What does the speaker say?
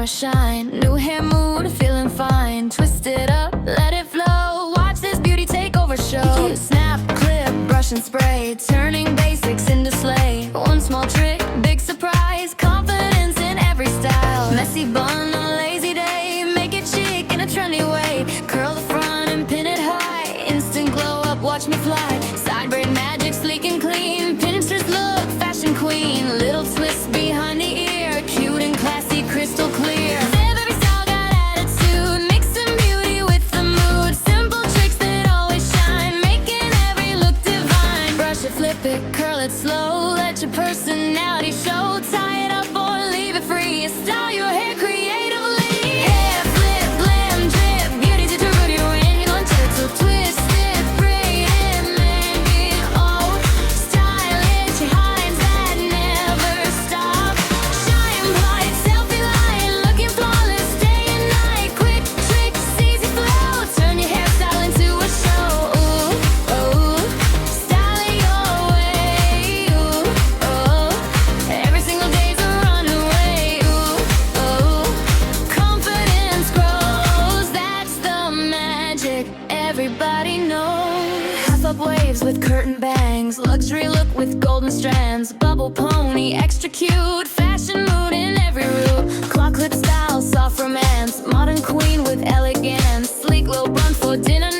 glamour shine. New hair mood, feeling fine. Twist it up, let it flow. Watch this beauty take over show. Snap, clip, brush and spray, turning basics into slay. One small trick, big surprise. Confidence in every style. Messy bun on a lazy day, make it chic in a trendy way. Curl the front and pin it high. Instant glow up, watch me fly. Side braid magic, sleek and clean. Pinterest look, fashion queen. Little twist behind the ear, cute and classy, crystal clear. Every style got attitude, mixing beauty with the mood. Simple tricks that always shine, making every look divine. Brush it, flip it, curl it slow. Let your personality show. Tie it up or leave it free. Style your hair creatively. Hair flip, glam, drip, beauty to booty when you lunch it. So twist it, braid it, make it all. Stylish highlights that never stop. Shine bright, selfie light, looking flawless day and night. Quick tricks, easy flow, turn your hairstyle into a show. Ooh, ooh, style it your way. Ooh, ooh, every single day's a runaway. Ooh, ooh, confidence grows, that's the magic everybody knows. Half up waves with curtain bangs, luxury look with golden strands. Bubble pony, extra cute, fashion mood in every room. Claw clip style, soft romance, modern queen with elegance. Sleek little bun for dinner